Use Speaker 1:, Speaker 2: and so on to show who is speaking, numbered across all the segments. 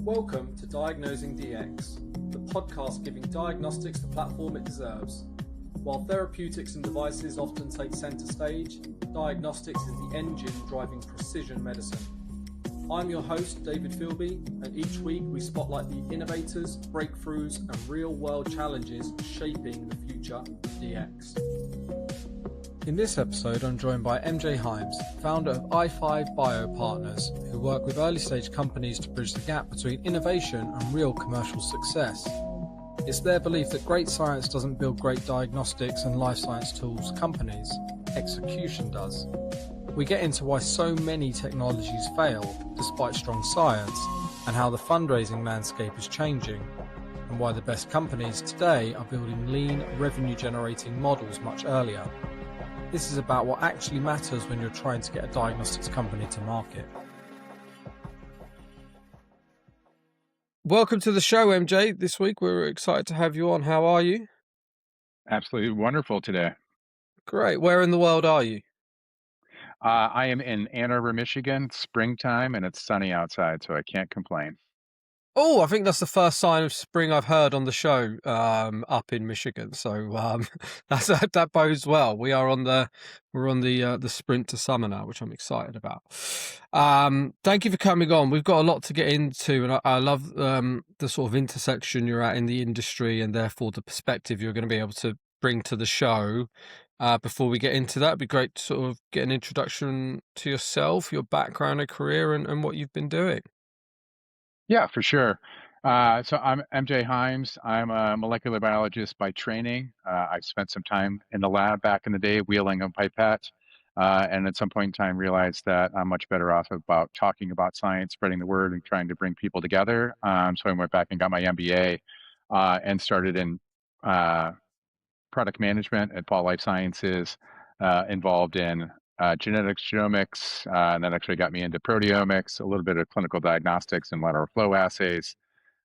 Speaker 1: Welcome to Diagnosing Dx, the podcast giving diagnostics the platform it deserves. While therapeutics and devices often take centre stage, diagnostics is the engine driving precision medicine. I'm your host, David Philby, and each week we spotlight the innovators, breakthroughs, and real-world challenges shaping the future of DX. In this episode, I'm joined by MJ Hymes, founder of i5 BioPartners, who work with early-stage companies to bridge the gap between innovation and real commercial success. It's their belief that great science doesn't build great diagnostics and life science tools companies. Execution does. We get into why so many technologies fail despite strong science, and how the fundraising landscape is changing, and why the best companies today are building lean, revenue-generating models much earlier. This is about what actually matters when you're trying to get a diagnostics company to market. Welcome to the show, MJ. This week we're excited to have you on. How are you?
Speaker 2: Absolutely wonderful today.
Speaker 1: Great. Where in the world are you?
Speaker 2: I am in Ann Arbor, Michigan, springtime, and it's sunny outside, so I can't complain.
Speaker 1: Oh, I think that's the first sign of spring I've heard on the show up in Michigan. So that bodes well. We're on the sprint to summer now, which I'm excited about. Thank you for coming on. We've got a lot to get into, and I love the sort of intersection you're at in the industry, and therefore the perspective you're going to be able to bring to the show. Before we get into that, it'd be great to sort of get an introduction to yourself, your background and career, and what you've been doing.
Speaker 2: Yeah, for sure. So I'm MJ Hymes. I'm a molecular biologist by training. I spent some time in the lab back in the day wheeling a pipette, and at some point in time realized that I'm much better off about talking about science, spreading the word, and trying to bring people together. So I went back and got my MBA and started in product management at Paul Life Sciences, involved in genetics, genomics, and that actually got me into proteomics, a little bit of clinical diagnostics and lateral flow assays.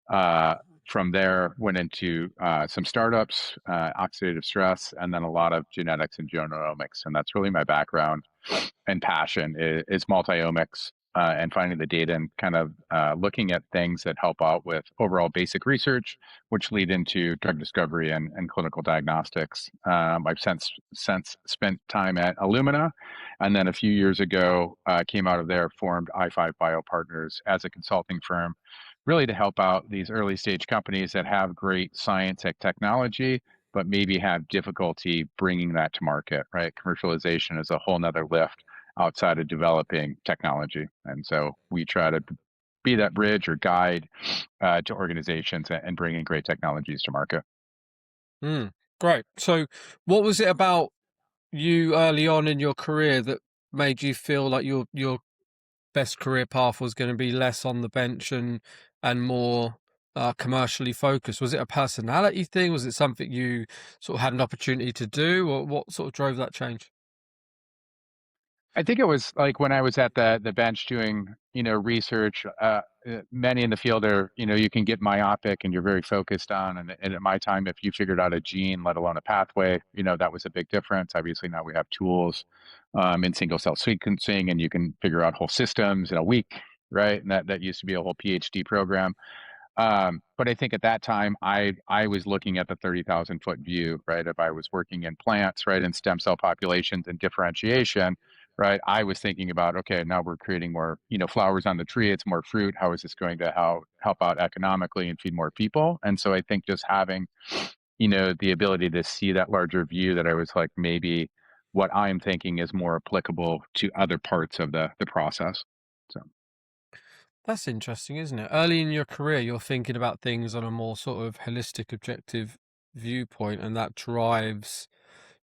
Speaker 2: From there, went into some startups, oxidative stress, and then a lot of genetics and genomics. And that's really my background and passion is multiomics and finding the data and kind of looking at things that help out with overall basic research, which lead into drug discovery and clinical diagnostics. I've since spent time at Illumina, and then a few years ago came out of there, formed i5 BioPartners as a consulting firm, really to help out these early stage companies that have great science and technology, but maybe have difficulty bringing that to market, right? Commercialization is a whole nother lift outside of developing technology. And so we try to be that bridge or guide to organizations and bringing great technologies to market.
Speaker 1: Great. So what was it about you early on in your career that made you feel like your best career path was going to be less on the bench and more commercially focused? Was it a personality thing? Was it something you sort of had an opportunity to do, or what sort of drove that change?
Speaker 2: I think it was like when I was at the bench doing, research, many in the field are, you can get myopic and you're very focused on, and at my time, if you figured out a gene, let alone a pathway, that was a big difference. Obviously now we have tools in single cell sequencing and you can figure out whole systems in a week, right? And that used to be a whole PhD program. But I think at that time, I was looking at the 30,000 foot view, right? If I was working in plants, right, in stem cell populations and differentiation, right, I was thinking about, okay, now we're creating more, flowers on the tree. It's more fruit. How is this going to help out economically and feed more people? And so I think just having, the ability to see that larger view, that I was like, maybe what I'm thinking is more applicable to other parts of the process. So.
Speaker 1: That's interesting, isn't it? Early in your career, you're thinking about things on a more sort of holistic, objective viewpoint, and that drives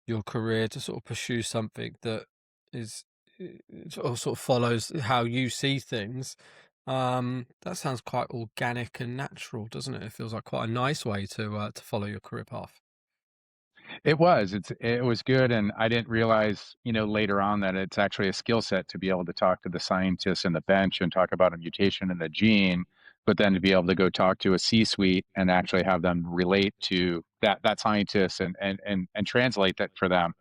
Speaker 1: your career to sort of pursue something that is sort of follows how you see things. That sounds quite organic and natural, doesn't it? It feels like quite a nice way to follow your career path.
Speaker 2: It was. It was good, and I didn't realize, later on that it's actually a skill set to be able to talk to the scientists in the bench and talk about a mutation in the gene, but then to be able to go talk to a C-suite and actually have them relate to that scientist and translate that for them.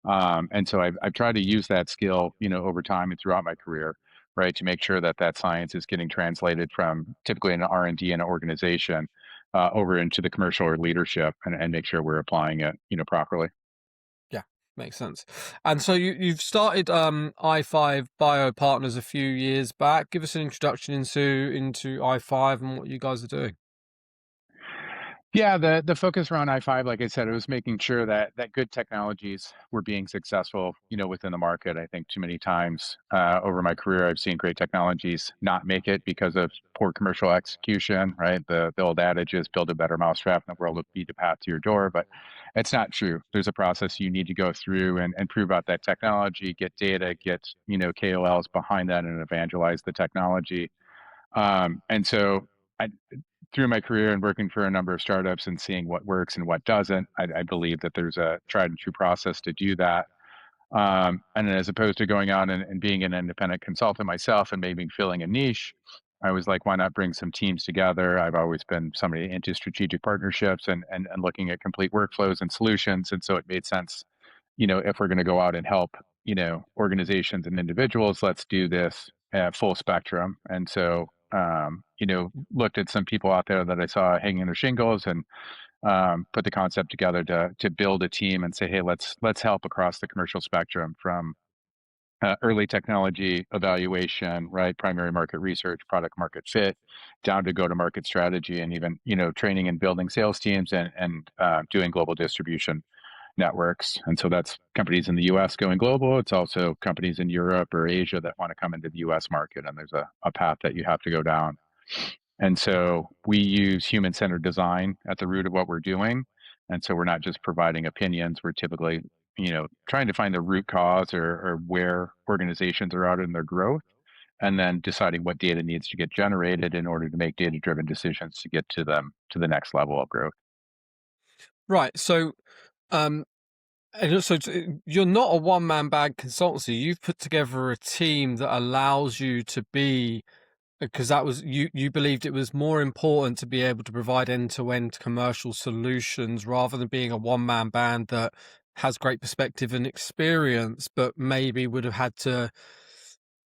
Speaker 2: And so I've tried to use that skill, over time and throughout my career. right, to make sure that that science is getting translated from typically an R&D in an organization over into the commercial or leadership, and make sure we're applying it, properly.
Speaker 1: Yeah, makes sense. And so you've started I5 BioPartners a few years back. Give us an introduction into I5 and what you guys are doing.
Speaker 2: Yeah, the focus around I5, like I said, it was making sure that good technologies were being successful, within the market. I think too many times over my career, I've seen great technologies not make it because of poor commercial execution, right? The old adage is build a better mousetrap and the world will beat a path to your door, but it's not true. There's a process you need to go through and prove out that technology, get data, get, KOLs behind that and evangelize the technology. And so I, through my career and working for a number of startups and seeing what works and what doesn't, I believe that there's a tried and true process to do that. And as opposed to going out and being an independent consultant myself and maybe filling a niche, I was like, why not bring some teams together? I've always been somebody into strategic partnerships and looking at complete workflows and solutions. And so it made sense, if we're going to go out and help, organizations and individuals, let's do this at full spectrum. And so, looked at some people out there that I saw hanging their shingles and put the concept together to build a team and say, hey, let's help across the commercial spectrum from early technology evaluation, right, primary market research, product market fit, down to go to market strategy, and even training and building sales teams and doing global distribution networks. And so that's companies in the US going global. It's also companies in Europe or Asia that want to come into the US market. And there's a path that you have to go down. And so we use human centered design at the root of what we're doing. And so we're not just providing opinions, we're typically, trying to find the root cause or where organizations are out in their growth, and then deciding what data needs to get generated in order to make data driven decisions to get to them to the next level of growth.
Speaker 1: Right. So um and also, you're not a one-man band consultancy. You've put together a team that allows you to be, because that was you believed it was more important to be able to provide end-to-end commercial solutions rather than being a one-man band that has great perspective and experience, but maybe would have had to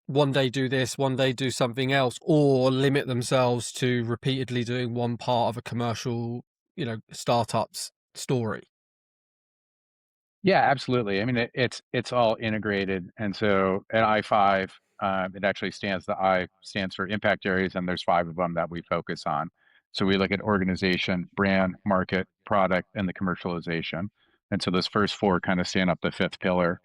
Speaker 1: one day do this, one day do something else, or limit themselves to repeatedly doing one part of a commercial, startup's story.
Speaker 2: Yeah, absolutely. I mean, it's all integrated, and so at I5, it actually the I stands for impact areas, and there's five of them that we focus on. So we look at organization, brand, market, product, and the commercialization. And so those first four kind of stand up the fifth pillar.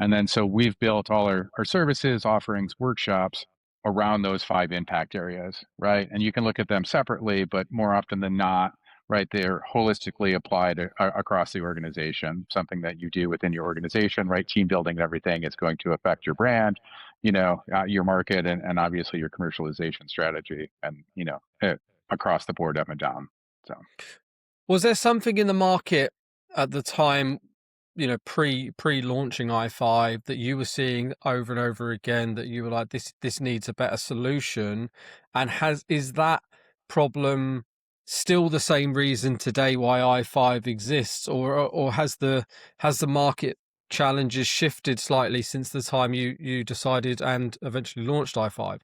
Speaker 2: And then so we've built all our services, offerings, workshops around those five impact areas, right? And you can look at them separately, but more often than not, right, they're holistically applied across the organization. Something that you do within your organization, right? Team building and everything is going to affect your brand, your market, and obviously your commercialization strategy, and across the board, up and down. So.
Speaker 1: Was there something in the market at the time, pre-launching i5, that you were seeing over and over again that you were like, this needs a better solution? And is that problem still the same reason today why i5 exists, or has the market challenges shifted slightly since the time you decided and eventually launched i5?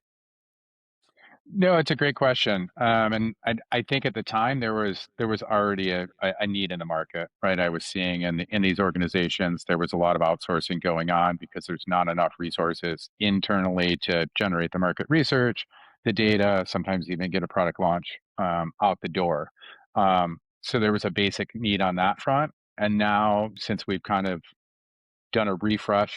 Speaker 2: No, it's a great question. And I think at the time there was already a need in the market, right? I was seeing in these organizations, there was a lot of outsourcing going on because there's not enough resources internally to generate the market research, the data, sometimes even get a product launch out the door. So there was a basic need on that front. And now, since we've kind of done a refresh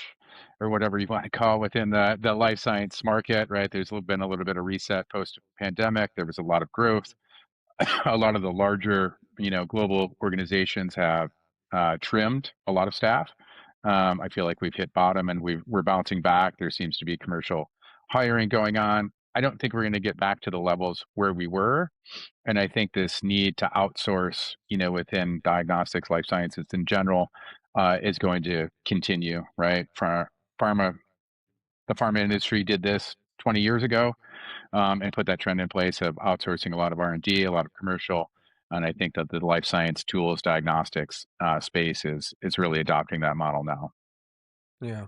Speaker 2: or whatever you want to call it within the life science market, right? There's been a little bit of reset post pandemic. There was a lot of growth. A lot of the larger, global organizations have trimmed a lot of staff. I feel like we've hit bottom and we're bouncing back. There seems to be commercial hiring going on. I don't think we're going to get back to the levels where we were. And I think this need to outsource, within diagnostics, life sciences in general, is going to continue, right? For pharma, the pharma industry did this 20 years ago, and put that trend in place of outsourcing a lot of R&D, a lot of commercial. And I think that the life science tools diagnostics space is really adopting that model now.
Speaker 1: Yeah.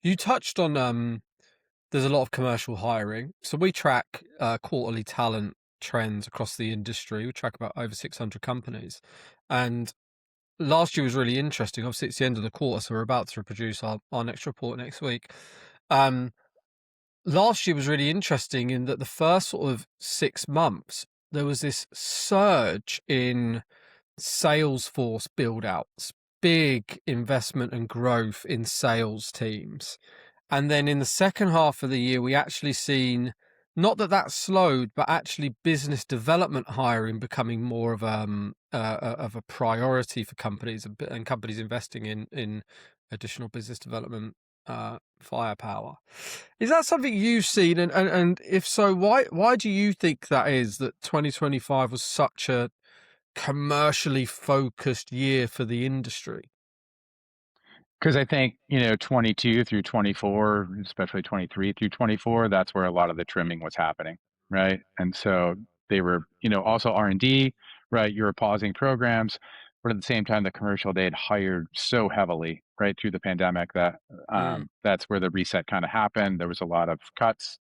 Speaker 1: You touched on there's a lot of commercial hiring. So we track quarterly talent trends across the industry. We track about over 600 companies. And last year was really interesting. Obviously, it's the end of the quarter, so we're about to produce our next report next week. Last year was really interesting in that the first sort of 6 months, there was this surge in Salesforce build outs, big investment and growth in sales teams. And then in the second half of the year, we actually seen, not that that slowed, but actually business development hiring becoming more of a priority for companies, and companies investing in additional business development firepower. Is that something you've seen? And if so, why do you think that is, that 2025 was such a commercially focused year for the industry?
Speaker 2: Because I think, 22 through 24, especially 23 through 24, that's where a lot of the trimming was happening, right? And so they were, also R&D, right? You were pausing programs, but at the same time, the commercial, they had hired so heavily, right, through the pandemic that
Speaker 1: Mm,
Speaker 2: that's where the reset kind of happened. There was a lot of cuts.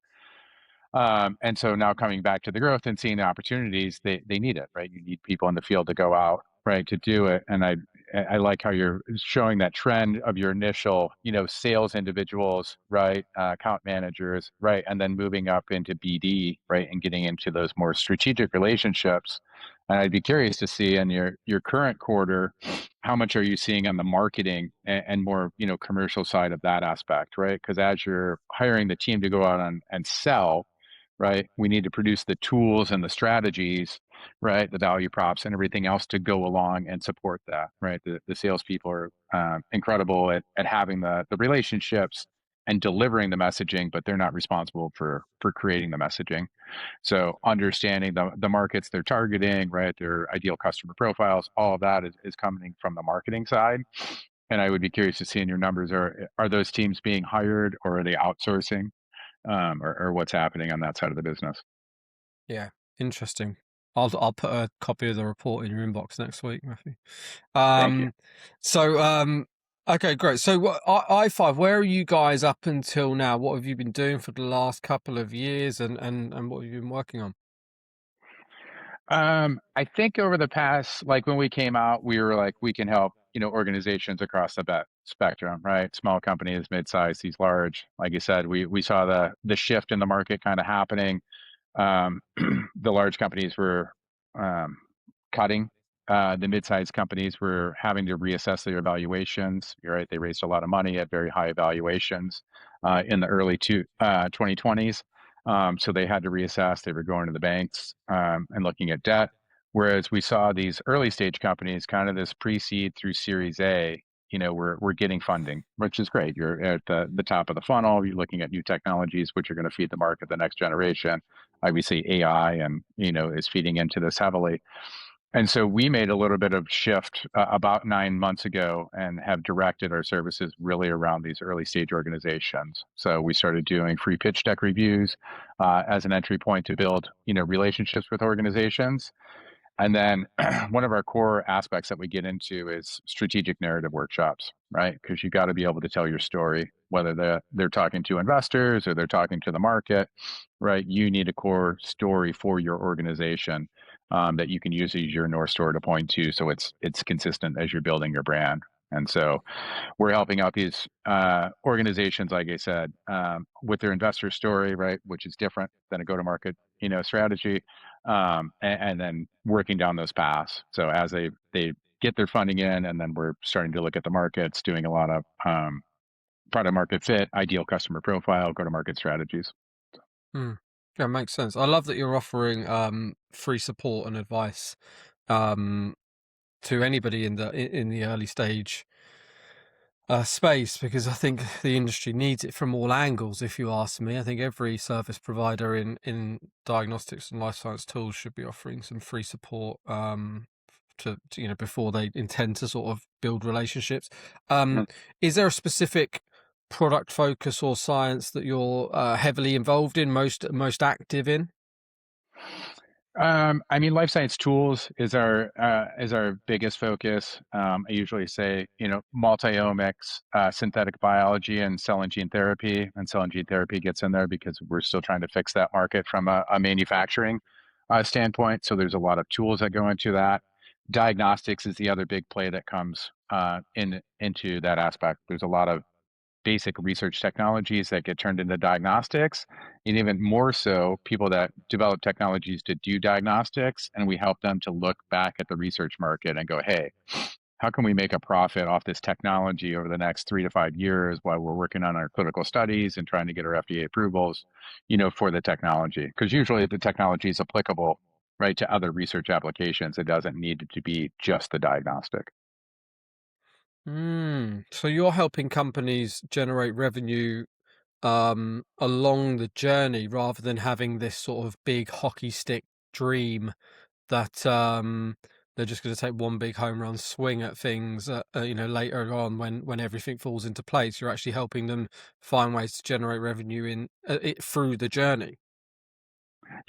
Speaker 2: And so now coming back to the growth and seeing the opportunities, they need it, right? You need people in the field to go out, right, to do it. And I like how you're showing that trend of your initial, sales individuals, right, account managers, right, and then moving up into BD, right, and getting into those more strategic relationships. And I'd be curious to see in your current quarter, how much are you seeing on the marketing and more, commercial side of that aspect, right? Because as you're hiring the team to go out and sell, right? We need to produce the tools and the strategies, right? The value props and everything else to go along and support that, right? The salespeople are incredible at having the relationships and delivering the messaging, but they're not responsible for creating the messaging. So understanding the markets they're targeting, right? Their ideal customer profiles, all of that is coming from the marketing side. And I would be curious to see in your numbers, are those teams being hired or are they outsourcing? Or what's happening on that side of the business.
Speaker 1: yeah, interesting. I'll put a copy of the report in your inbox next week, Matthew.
Speaker 2: Thank you.
Speaker 1: So okay, great. So what I5, where are you guys up until now? What have you been doing for the last couple of years, and what have you been working on?
Speaker 2: I think over the past, like when we came out, we were like, we can help, organizations across the spectrum, right? Small companies, mid-size, these large. Like you said, we saw the shift in the market kind of happening. The large companies were cutting. The mid-sized companies were having to reassess their evaluations. You're right; they raised a lot of money at very high valuations in the early 2020s. So they had to reassess. They were going to the banks and looking at debt. Whereas we saw these early stage companies, kind of this pre-seed through Series A, we're getting funding, which is great. You're at the top of the funnel. You're looking at new technologies, which are going to feed the market the next generation. Obviously, AI and is feeding into this heavily. And so we made a little bit of shift about 9 months ago and have directed our services really around these early stage organizations. So we started doing free pitch deck reviews as an entry point to build, relationships with organizations. And then one of our core aspects that we get into is strategic narrative workshops, right? Because you got to be able to tell your story, whether they're talking to investors or they're talking to the market, right? You need a core story for your organization that you can use as your North Star to point to, so it's consistent as you're building your brand. And so we're helping out these organizations, like I said, with their investor story, right, which is different than a go-to-market, strategy, and then working down those paths. So as they get their funding in, and then we're starting to look at the markets, doing a lot of product market fit, ideal customer profile, go-to-market strategies.
Speaker 1: Hmm. Yeah, makes sense. I love that you're offering free support and advice um, to anybody in the early stage space, because I think the industry needs it from all angles. If you ask me, I think every service provider in diagnostics and life science tools should be offering some free support to before they intend to sort of build relationships.
Speaker 2: Mm.
Speaker 1: Is there a specific product focus or science that you're heavily involved in, most active in?
Speaker 2: I mean, life science tools is our biggest focus. I usually say, multiomics, synthetic biology, and cell and gene therapy. And cell and gene therapy gets in there because we're still trying to fix that market from a manufacturing standpoint. So there's a lot of tools that go into that. Diagnostics is the other big play that comes into that aspect. There's a lot of basic research technologies that get turned into diagnostics, and even more so, people that develop technologies to do diagnostics, and we help them to look back at the research market and go, hey, how can we make a profit off this technology over the next 3 to 5 years while we're working on our clinical studies and trying to get our FDA approvals, for the technology? Because usually the technology is applicable, right, to other research applications. It doesn't need to be just the diagnostic.
Speaker 1: So you're helping companies generate revenue along the journey rather than having this sort of big hockey stick dream that they're just going to take one big home run swing at things later on when everything falls into place. You're actually helping them find ways to generate revenue in it through the journey.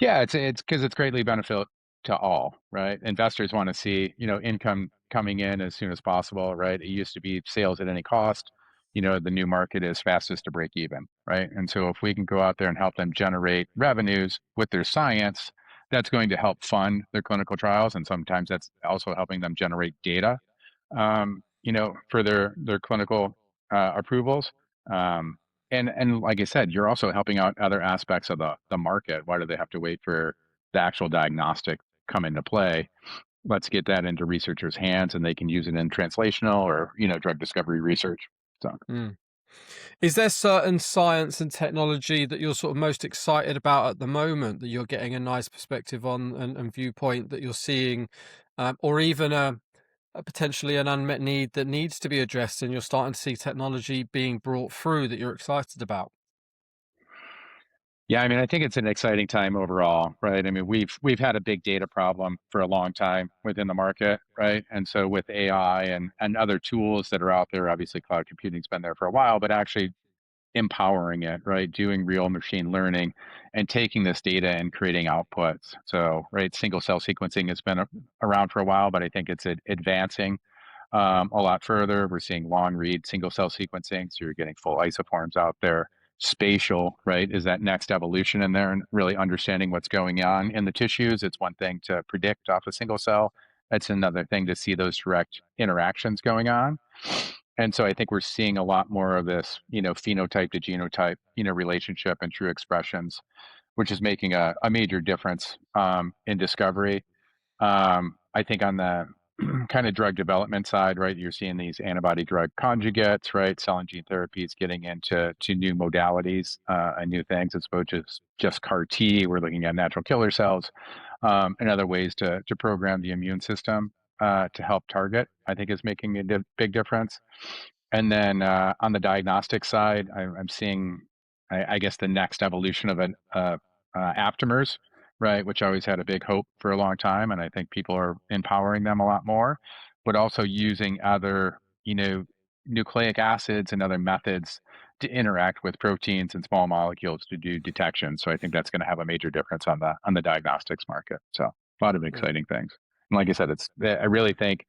Speaker 2: Yeah, it's because it's greatly benefit to all, right? Investors want to see, income coming in as soon as possible, right? It used to be sales at any cost. The new market is fastest to break even, right? And so if we can go out there and help them generate revenues with their science, that's going to help fund their clinical trials, and sometimes that's also helping them generate data, for their clinical approvals. Um, and like I said, you're also helping out other aspects of the market. Why do they have to wait for the actual diagnostic come into play? Let's get that into researchers' hands, and they can use it in translational or drug discovery research. So.
Speaker 1: Mm. Is there certain science and technology that you're sort of most excited about at the moment that you're getting a nice perspective on and viewpoint that you're seeing, or even a potentially an unmet need that needs to be addressed, and you're starting to see technology being brought through that you're excited about?
Speaker 2: Yeah, I mean, I think it's an exciting time overall, right? I mean, we've had a big data problem for a long time within the market, right? And so with AI and other tools that are out there, obviously cloud computing's been there for a while, but actually empowering it, right? Doing real machine learning and taking this data and creating outputs. So, right, single cell sequencing has been around for a while, but I think it's advancing a lot further. We're seeing long read single cell sequencing, so you're getting full isoforms out there. Spatial, right, is that next evolution in there, and really understanding what's going on in the tissues. It's one thing to predict off a single cell. It's another thing to see those direct interactions going on. And so I think we're seeing a lot more of this, phenotype to genotype, relationship and true expressions, which is making a major difference in discovery. I think on the kind of drug development side, right, you're seeing these antibody drug conjugates, right? Cell and gene therapy is getting into new modalities and new things as opposed to just CAR T. We're looking at natural killer cells and other ways to program the immune system to help target, I think is making a big difference. And then on the diagnostic side, I'm seeing, I guess, the next evolution of an aptamers, right, which I always had a big hope for a long time, and I think people are empowering them a lot more, but also using other, nucleic acids and other methods to interact with proteins and small molecules to do detection. So I think that's going to have a major difference on the diagnostics market. So a lot of
Speaker 1: Mm.
Speaker 2: exciting things. And like I said, I really think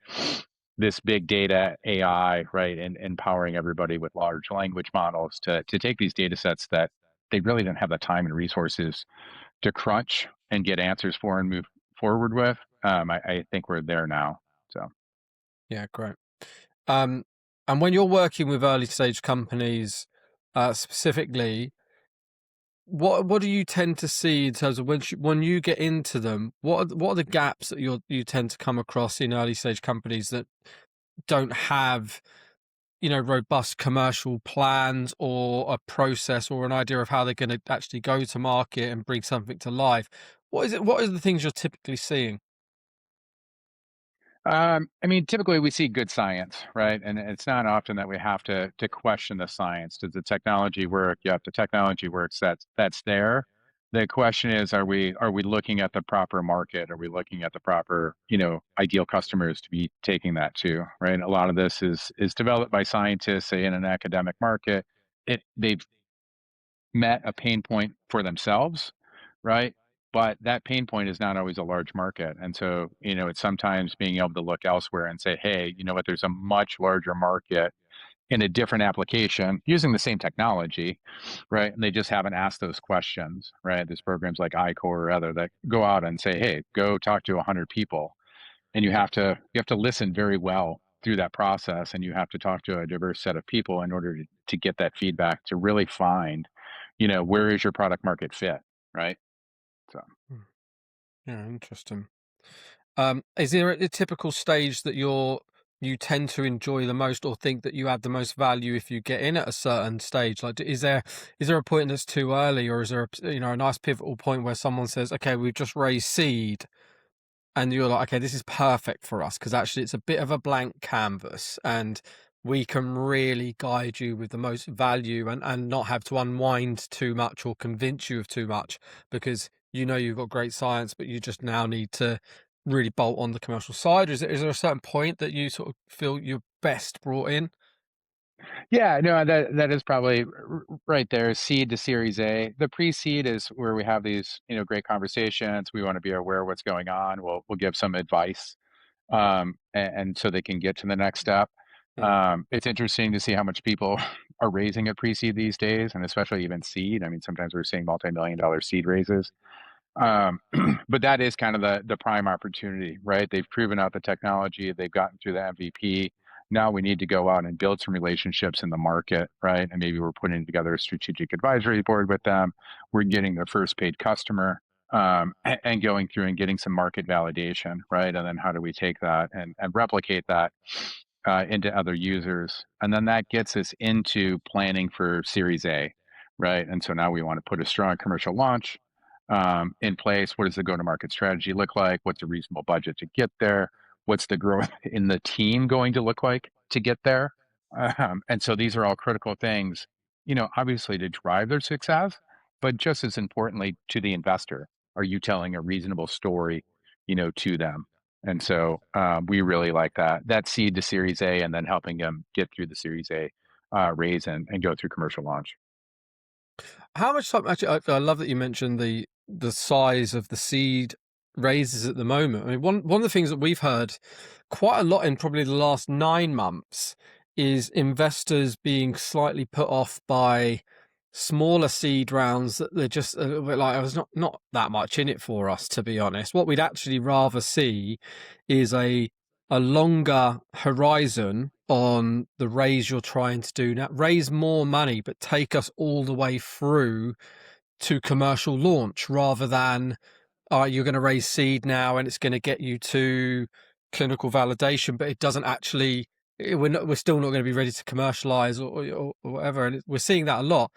Speaker 2: this big data AI, right, and empowering everybody with large language models to take these data sets that they really didn't have the time and resources to crunch and get answers for and move forward with. I think we're there now. So.
Speaker 1: Yeah, great. Um, and when you're working with early stage companies, specifically, what do you tend to see in terms of when you get into them? What are the gaps that you tend to come across in early stage companies that don't have robust commercial plans or a process or an idea of how they're going to actually go to market and bring something to life? What is it? What are the things you're typically seeing?
Speaker 2: I mean, typically we see good science, right? And it's not often that we have to question the science. Does the technology work? Yeah, if the technology works, that's there. The question is, are we looking at the proper market? Are we looking at the proper, ideal customers to be taking that to, right? A lot of this is developed by scientists, say in an academic market. They've met a pain point for themselves, right? but that pain point is not always a large market. And so, it's sometimes being able to look elsewhere and say, hey, you know what, there's a much larger market in a different application using the same technology, right? And they just haven't asked those questions, right? There's programs like iCore or other that go out and say, hey, go talk to 100 people. And you have to listen very well through that process, and you have to talk to a diverse set of people in order to get that feedback to really find, where is your product market fit, right? So.
Speaker 1: Hmm. Yeah, interesting. Is there a typical stage that you tend to enjoy the most, or think that you add the most value if you get in at a certain stage? Like, is there a point that's too early, or is there a nice pivotal point where someone says, "Okay, we've just raised seed," and you're like, "Okay, this is perfect for us because actually it's a bit of a blank canvas, and we can really guide you with the most value, and not have to unwind too much or convince you of too much because you've got great science, but you just now need to really bolt on the commercial side." Is there a certain point that you sort of feel you're best brought in?
Speaker 2: Yeah, no, that is probably right there. Seed to Series A. The pre-seed is where we have these, great conversations. We want to be aware of what's going on. We'll give some advice, and so they can get to the next step.
Speaker 1: Mm.
Speaker 2: It's interesting to see how much people are raising at pre-seed these days, and especially even seed. I mean, sometimes we're seeing multi-million-dollar seed raises. Um, but that is kind of the prime opportunity, right? They've proven out the technology, they've gotten through the MVP. Now we need to go out and build some relationships in the market, right? And maybe we're putting together a strategic advisory board with them. We're getting their first paid customer, and going through and getting some market validation, right? And then how do we take that and replicate that into other users? And then that gets us into planning for Series A, right? And so now we want to put a strong commercial launch in place. What does the go-to-market strategy look like? What's a reasonable budget to get there? What's the growth in the team going to look like to get there? And so these are all critical things, obviously to drive their success, but just as importantly to the investor. Are you telling a reasonable story, to them? And so we really like that seed to Series A, and then helping them get through the Series A raise and go through commercial launch.
Speaker 1: How much time? Actually, I love that you mentioned the size of the seed raises at the moment. I mean, one of the things that we've heard quite a lot in probably the last 9 months is investors being slightly put off by smaller seed rounds, that they're just a little bit like, "I was not that much in it for us," to be honest. What we'd actually rather see is a longer horizon on the raise you're trying to do now. Raise more money, but take us all the way through to commercial launch, rather than, all right, you're going to raise seed now and it's going to get you to clinical validation, but it doesn't actually. We're still not going to be ready to commercialize, or whatever. And we're seeing that a lot.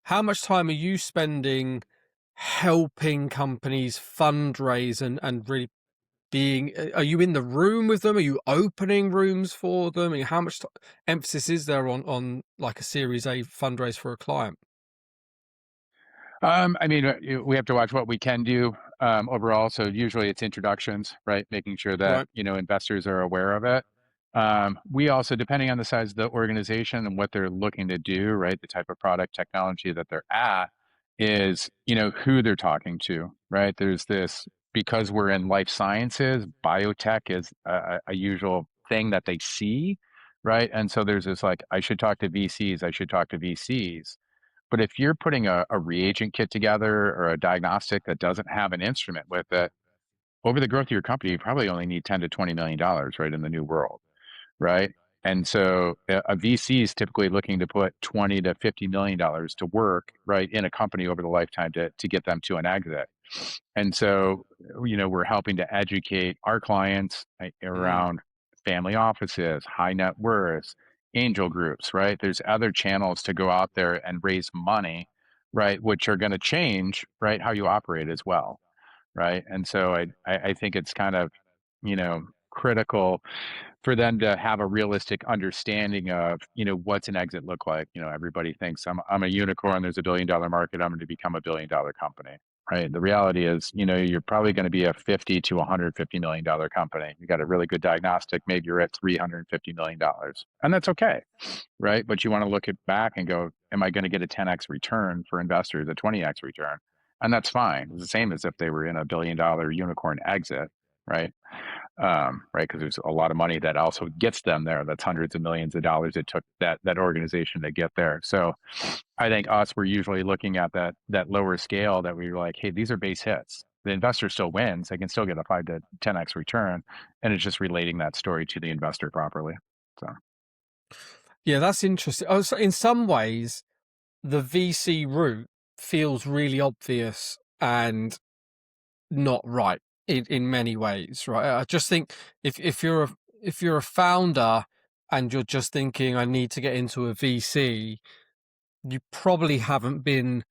Speaker 1: How much time are you spending helping companies fundraise and really are you in the room with them? Are you opening rooms for them? I mean, how much emphasis is there on like a Series A fundraise for a client?
Speaker 2: I mean, we have to watch what we can do overall. So usually it's introductions, right? Making sure that,
Speaker 1: Right.
Speaker 2: investors are aware of it. We also, depending on the size of the organization and what they're looking to do, right? The type of product technology that they're at is, who they're talking to, right? There's this, because we're in life sciences, biotech is a usual thing that they see, right? And so there's this like, I should talk to VCs, I should talk to VCs. But if you're putting a reagent kit together or a diagnostic that doesn't have an instrument with it, over the growth of your company, you probably only need 10 to $20 million, right, in the new world, right? And so a VC is typically looking to put 20 to $50 million to work, right, in a company over the lifetime to get them to an exit. And so, we're helping to educate our clients
Speaker 1: Mm.
Speaker 2: around family offices, high net worths, angel groups, right? There's other channels to go out there and raise money, right? Which are going to change, right, how you operate as well, right? And so I think it's kind of, critical for them to have a realistic understanding of, what's an exit look like. Everybody thinks I'm a unicorn, there's $1 billion market, I'm going to become $1 billion company. Right. The reality is, you're probably going to be a 50 to $150 million company. You got a really good diagnostic, maybe you're at $350 million. And that's okay. Right. But you want to look at back and go, am I going to get a 10x return for investors, a 20x return? and that's fine. It's the same as if they were in a billion-dollar unicorn exit, right? Right, because there's a lot of money that also gets them there. That's hundreds of millions of dollars it took that organization to get there. So I think us, we're usually looking at that lower scale that we were like, hey, these are base hits. The investor still wins. They can still get a 5 to 10x return, and it's just relating that story to the investor properly. So
Speaker 1: Yeah, that's interesting. Oh, so in some ways, the VC route feels really obvious and not right in many ways, right? I just think if you're a founder and you're just thinking I need to get into a VC, you probably haven't been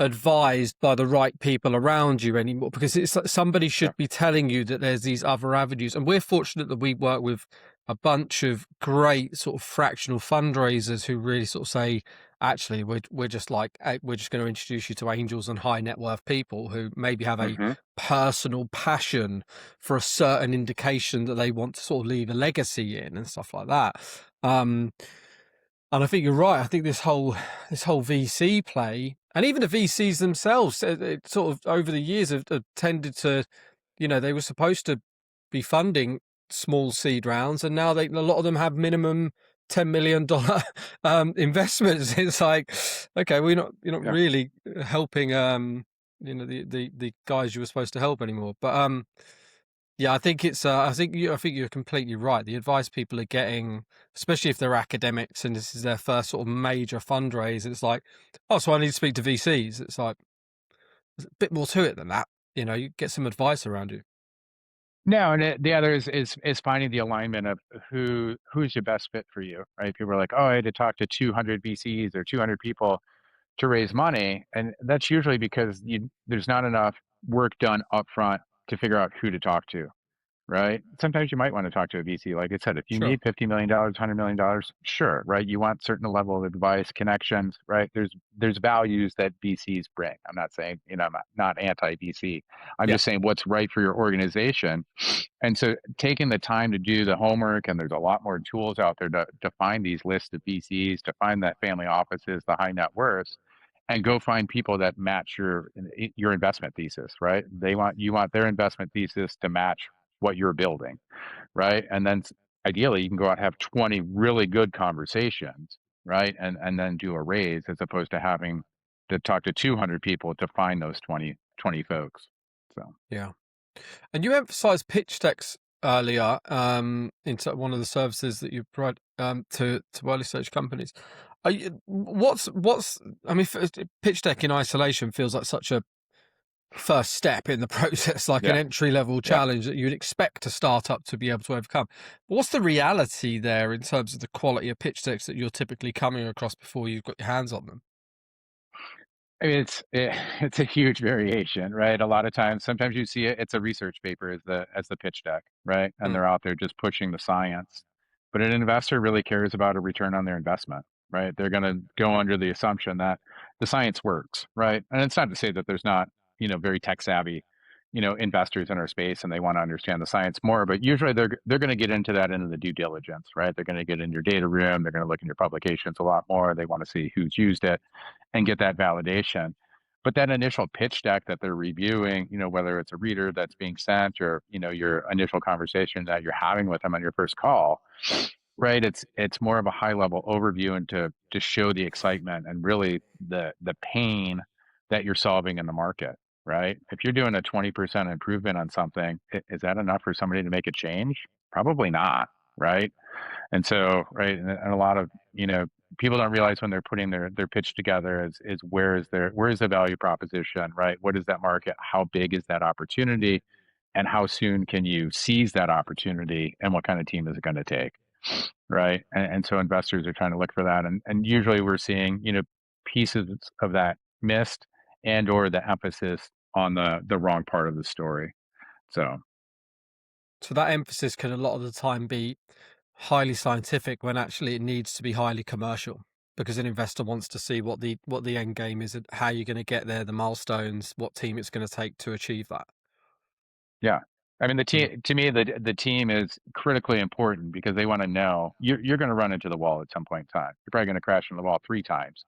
Speaker 1: advised by the right people around you anymore, because it's like somebody
Speaker 2: yeah.
Speaker 1: should be telling you that there's these other avenues. And we're fortunate that we work with a bunch of great sort of fractional fundraisers who really sort of say, actually, we're just like, we're just going to introduce you to angels and high net worth people who maybe have a
Speaker 2: Hmm.
Speaker 1: personal passion for a certain indication that they want to sort of leave a legacy in and stuff like that. And I think you're right. I think this whole VC play, and even the VCs themselves, it sort of over the years have tended to, they were supposed to be funding small seed rounds, and now a lot of them have minimum $10 million investments. It's like, okay, you're not
Speaker 2: Yeah.
Speaker 1: really helping the guys you were supposed to help anymore. But yeah, I think it's. I think you're completely right. The advice people are getting, especially if they're academics and this is their first sort of major fundraise, it's like, oh, so I need to speak to VCs. It's like there's a bit more to it than that. You get some advice around you.
Speaker 2: No, and the other is finding the alignment of who's your best fit for you, right? People are like, oh, I had to talk to 200 VCs or 200 people to raise money, and that's usually because there's not enough work done up front to figure out who to talk to, right? Sometimes you might want to talk to a VC. Like I said, if you
Speaker 1: Sure.
Speaker 2: need $50 million, $100 million, sure, right? You want certain level of advice, connections, right? There's values that VCs bring. I'm not saying, I'm not anti-VC. I'm
Speaker 1: Yeah.
Speaker 2: just saying what's right for your organization. And so taking the time to do the homework, and there's a lot more tools out there to find these lists of VCs, to find that family offices, the high net worths, and go find people that match your investment thesis, right? You want their investment thesis to match what you're building, right? And then ideally you can go out and have 20 really good conversations, right? And then do a raise, as opposed to having to talk to 200 people to find those 20 folks. So
Speaker 1: Yeah. And you emphasized pitch decks earlier, into one of the services that you provide to early stage companies. What's I mean, pitch deck in isolation feels like such a first step in the process, like an
Speaker 2: yeah,
Speaker 1: entry level
Speaker 2: yeah.
Speaker 1: challenge that you'd expect a startup to be able to overcome. But what's the reality there in terms of the quality of pitch decks that you're typically coming across before you've got your hands on them?
Speaker 2: I mean, it's a huge variation, right? A lot of times, sometimes you see it's a research paper as the pitch deck, right? And
Speaker 1: Mm,
Speaker 2: they're out there just pushing the science. But an investor really cares about a return on their investment, right? They're going to go under the assumption that the science works, right? And it's not to say that there's not, very tech savvy, investors in our space and they want to understand the science more, but usually they're going to get into that into the due diligence, right? They're going to get in your data room, they're going to look in your publications a lot more. They want to see who's used it and get that validation. But that initial pitch deck that they're reviewing, whether it's a reader that's being sent or, your initial conversation that you're having with them on your first call, right? It's more of a high level overview and to show the excitement and really the pain that you're solving in the market, right? If you're doing a 20% improvement on something, is that enough for somebody to make a change? Probably not, right? And so, right, and a lot of, people don't realize when they're putting their pitch together is where is the value proposition, right? What is that market? How big is that opportunity? And how soon can you seize that opportunity? And what kind of team is it going to take? Right. And so investors are trying to look for that. And usually we're seeing, pieces of that missed and or the emphasis on the wrong part of the story. So
Speaker 1: so that emphasis can a lot of the time be highly scientific when actually it needs to be highly commercial, because an investor wants to see what the end game is and how you're going to get there, the milestones, what team it's going to take to achieve that.
Speaker 2: yeah. I mean, the
Speaker 1: Mm.
Speaker 2: team to me, the team is critically important because they want to know you're going to run into the wall at some point in time. You're probably going to crash into the wall 3 times,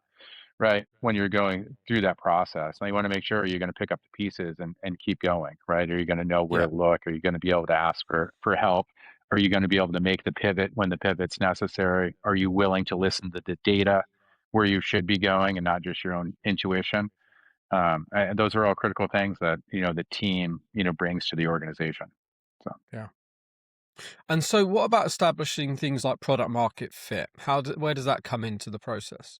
Speaker 2: right? When you're going through that process. Now you want to make sure you're going to pick up the pieces and keep going, right? Are you going to know where
Speaker 3: Yeah.
Speaker 2: to look? Are you going to be able to ask for help? Are you going to be able to make the pivot when the pivot's necessary? Are you willing to listen to the data where you should be going and not just your own intuition? And those are all critical things that, the team, brings to the organization. So.
Speaker 3: Yeah. And so what about establishing things like product market fit? Where does that come into the process?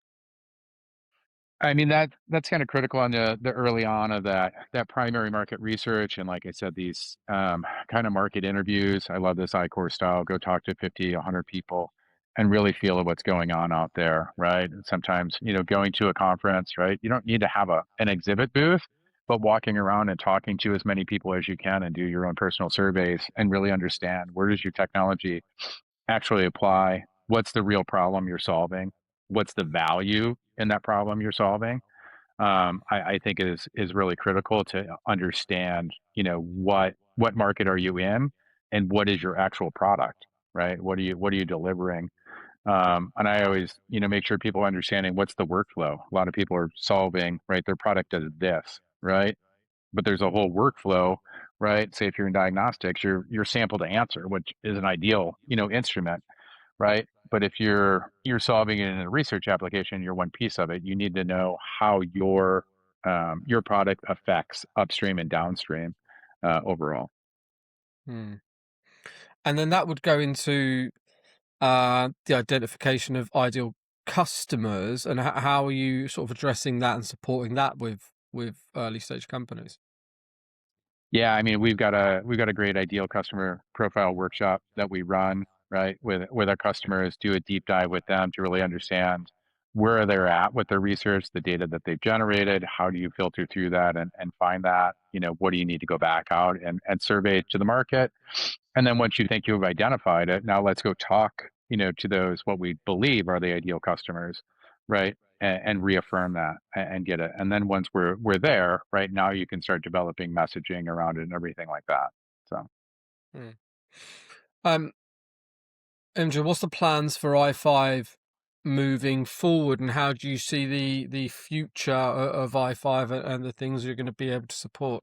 Speaker 2: I mean, that's kind of critical on the early on of that primary market research, and like I said, these kind of market interviews. I love this I-Core style. Go talk to 50, 100 people, and really feel what's going on out there, right? And sometimes, going to a conference, right? You don't need to have an exhibit booth, but walking around and talking to as many people as you can, and do your own personal surveys, and really understand where does your technology actually apply? What's the real problem you're solving? What's the value in that problem you're solving? I think is really critical to understand, what market are you in, and what is your actual product, right? What are you delivering? And I always, make sure people are understanding what's the workflow. A lot of people are solving, right? Their product does this, right? But there's a whole workflow, right? Say if you're in diagnostics, you're sample to answer, which is an ideal, instrument, right? But if you're solving it in a research application, you're one piece of it. You need to know how your product affects upstream and downstream overall.
Speaker 3: Hmm. And then that would go into the identification of ideal customers, and how are you sort of addressing that and supporting that with early stage companies?
Speaker 2: Yeah, I mean, we've got a great ideal customer profile workshop that we run, right, with our customers, do a deep dive with them to really understand where they're at with their research, the data that they've generated, how do you filter through that and find that, what do you need to go back out and survey to the market. And then once you think you've identified it, now let's go talk, to those what we believe are the ideal customers, right? And reaffirm that and get it. And then once we're there, right now you can start developing messaging around it and everything like that. So.
Speaker 3: Hmm. Um, MJ, what's the plans for i5 moving forward, and how do you see the future of i5 and the things you're going to be able to support?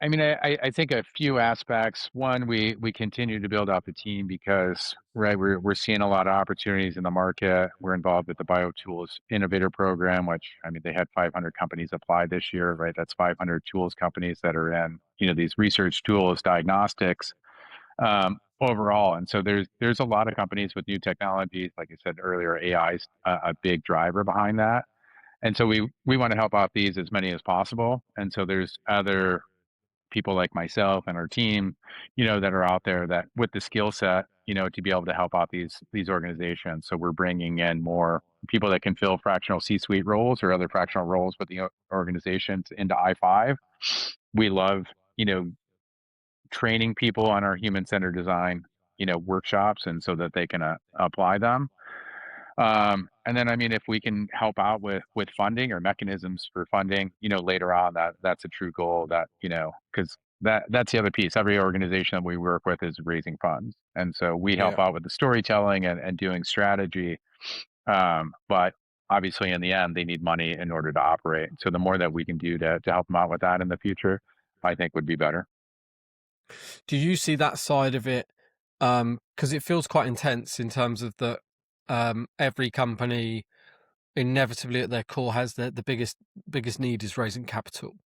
Speaker 2: I mean, I think a few aspects. One, we continue to build out the team because, right, we're seeing a lot of opportunities in the market. We're involved with the BioTools Innovator Program, which, I mean, they had 500 companies apply this year, right? That's 500 tools companies that are in, these research tools, diagnostics, overall. And so there's a lot of companies with new technologies. Like I said earlier, AI is a big driver behind that. And so we want to help out these as many as possible. And so there's other people like myself and our team, that are out there that with the skill set, to be able to help out these organizations. So we're bringing in more people that can fill fractional C-suite roles or other fractional roles with the organizations into I5. We love, you know, training people on our human-centered design, workshops, and so that they can apply them. And then, I mean, if we can help out with funding or mechanisms for funding, later on, that's a true goal that, because that's the other piece. Every organization that we work with is raising funds. And so we
Speaker 3: Yeah.
Speaker 2: help out with the storytelling and doing strategy. But obviously in the end, they need money in order to operate. So the more that we can do to help them out with that in the future, I think would be better.
Speaker 3: Do you see that side of it? Because it feels quite intense in terms of that every company inevitably at their core has the biggest need is raising capital.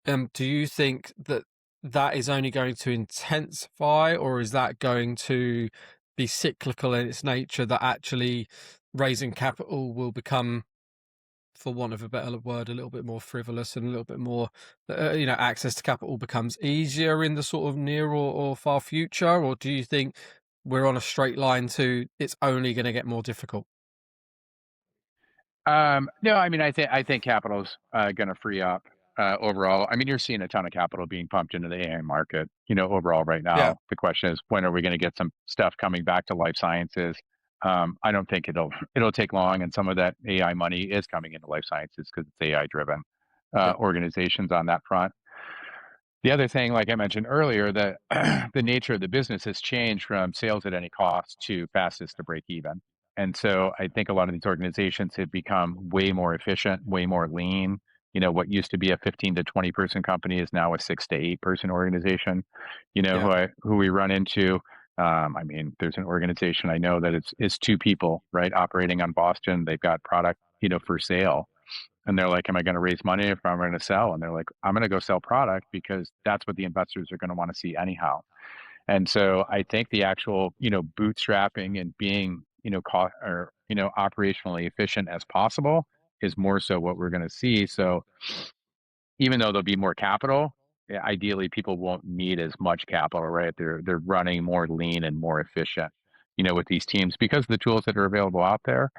Speaker 3: Do you think that that is only going to intensify, or is that going to be cyclical in its nature, that actually raising capital will become, for want of a better word, a little bit more frivolous, and a little bit more, access to capital becomes easier in the sort of near or far future? Or do you think we're on a straight line to it's only going to get more difficult?
Speaker 2: No, I mean, I think capital's going to free up overall. I mean, you're seeing a ton of capital being pumped into the AI market, overall right
Speaker 3: Yeah.
Speaker 2: now. The question is, when are we going to get some stuff coming back to life sciences? I don't think it'll take long, and some of that AI money is coming into life sciences because it's AI driven
Speaker 3: Yeah.
Speaker 2: organizations on that front. The other thing, like I mentioned earlier, that the nature of the business has changed from sales at any cost to fastest to break even. And so I think a lot of these organizations have become way more efficient, way more lean. What used to be a 15 to 20 person company is now a 6 to 8 person organization.
Speaker 3: Yeah.
Speaker 2: Who we run into. There's an organization I know that it's 2 people, right, operating on Boston. They've got product, for sale. And they're like, am I going to raise money if I'm going to sell? And they're like, I'm going to go sell product because that's what the investors are going to want to see anyhow. And so I think the actual, bootstrapping and being, cost or, operationally efficient as possible is more so what we're going to see. So even though there'll be more capital, ideally people won't need as much capital, right? They're running more lean and more efficient, with these teams because of the tools that are available out there,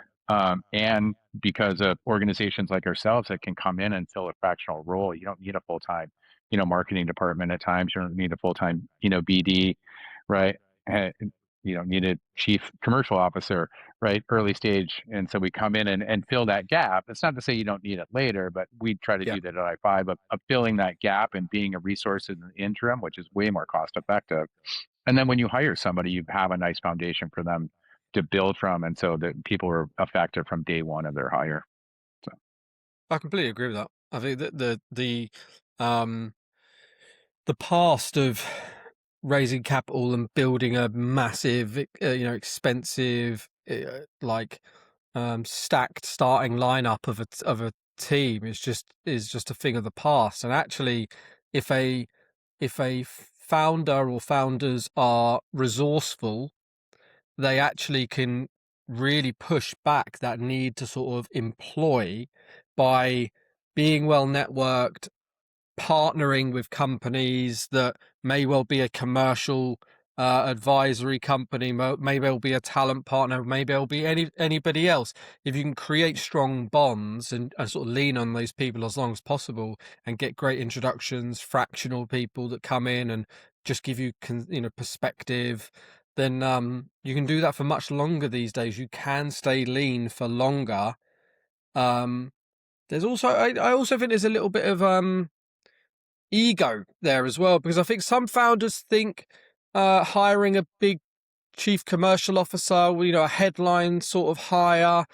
Speaker 2: and because of organizations like ourselves that can come in and fill a fractional role. You don't need a full time, marketing department at times. You don't need a full time, BD, right? And you don't need a chief commercial officer, right? Early stage. And so we come in and fill that gap. It's not to say you don't need it later, but we try to
Speaker 3: Yeah.
Speaker 2: do that at I5 of filling that gap and being a resource in the interim, which is way more cost effective. And then when you hire somebody, you have a nice foundation for them to build from. And so that people are effective from day one of their hire. So
Speaker 3: I completely agree with that. I think that the past of raising capital and building a massive, expensive, stacked starting lineup of a team is just a thing of the past. And actually, if a founder or founders are resourceful, they actually can really push back that need to sort of employ by being well networked, partnering with companies that may well be a commercial advisory company, maybe it'll be a talent partner, maybe it'll be anybody else. If you can create strong bonds and sort of lean on those people as long as possible and get great introductions, fractional people that come in and just give you perspective, then you can do that for much longer these days. You can stay lean for longer. There's also I also think there's a little bit of ego there as well, because I think some founders think hiring a big chief commercial officer, a headline sort of hire,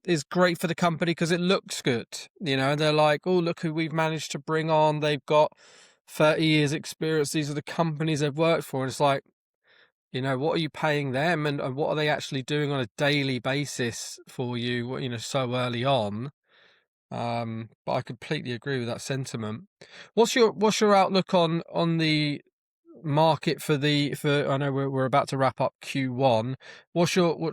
Speaker 3: is great for the company because it looks good. They're like, oh, look who we've managed to bring on. They've got 30 years experience. These are the companies they've worked for. And it's like, what are you paying them, and what are they actually doing on a daily basis for you, so early on? But I completely agree with that sentiment. What's your outlook on the market for I know we're about to wrap up Q1. What's your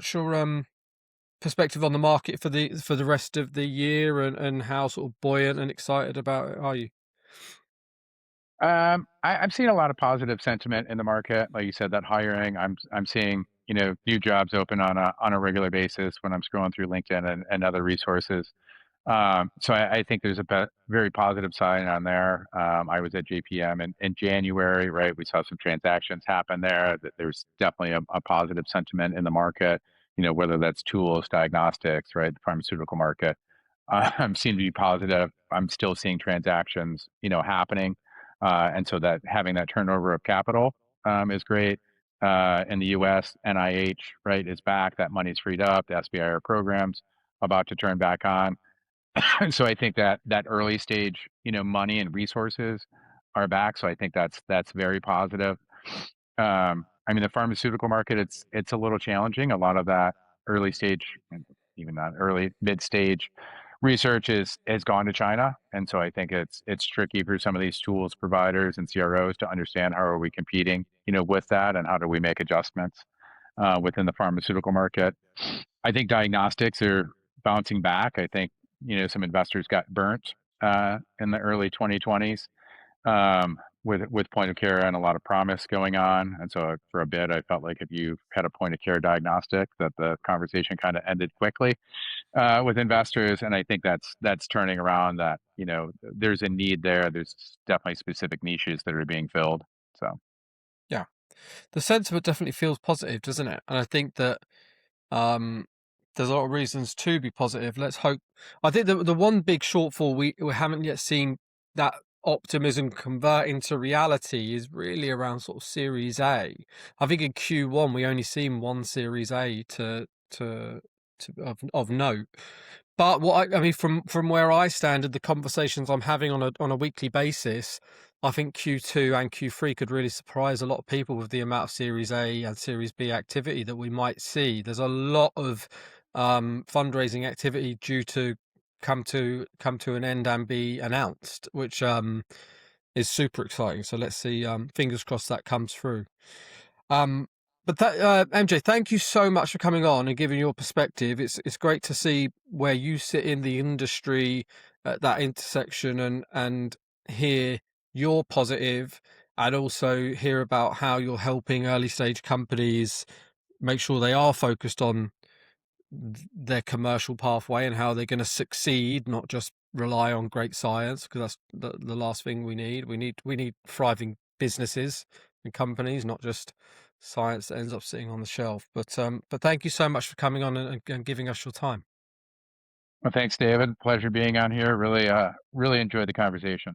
Speaker 3: perspective on the market for the rest of the year, and how sort of buoyant and excited about it are you?
Speaker 2: I'm seeing a lot of positive sentiment in the market. Like you said, that hiring, I'm seeing, new jobs open on a regular basis when I'm scrolling through LinkedIn and other resources. So I think there's a very positive sign on there. I was at JPM in January, right? We saw some transactions happen there. There's definitely a positive sentiment in the market, whether that's tools, diagnostics, right? The pharmaceutical market. Seem to be positive. I'm still seeing transactions, happening. And so that having that turnover of capital is great. In the US, NIH, right, is back. That money's freed up. The SBIR program's about to turn back on. And so I think that early stage, money and resources are back. So I think that's very positive. The pharmaceutical market, it's a little challenging. A lot of that early stage, and even that early mid stage research has gone to China, and so I think it's tricky for some of these tools providers and CROs to understand how are we competing, with that, and how do we make adjustments within the pharmaceutical market. I think diagnostics are bouncing back. I think some investors got burnt in the early 2020s with point of care and a lot of promise going on. And so for a bit, I felt like if you had a point of care diagnostic, that the conversation kind of ended quickly with investors. And I think that's turning around. That there's a need there. There's definitely specific niches that are being filled. So
Speaker 3: Yeah, the sentiment definitely feels positive, doesn't it? And I think that there's a lot of reasons to be positive. Let's hope. I think the one big shortfall we haven't yet seen that optimism convert into reality is really around sort of Series A. I think in Q1 we only seen one Series A to of note. But what I mean, from where I stand and the conversations I'm having on a weekly basis, I think Q2 and Q3 could really surprise a lot of people with the amount of Series A and Series B activity that we might see. There's a lot of fundraising activity due to come to an end and be announced, which is super exciting. So let's see, fingers crossed that comes through. But that, MJ, thank you so much for coming on and giving your perspective. It's great to see where you sit in the industry at that intersection and hear your positive, and also hear about how you're helping early stage companies make sure they are focused on their commercial pathway and how they're going to succeed, not just rely on great science, because that's the last thing we need. We need thriving businesses and companies, not just science that ends up sitting on the shelf. But thank you so much for coming on and giving us your time.
Speaker 2: Well, thanks, David. Pleasure being on here. Really enjoyed the conversation.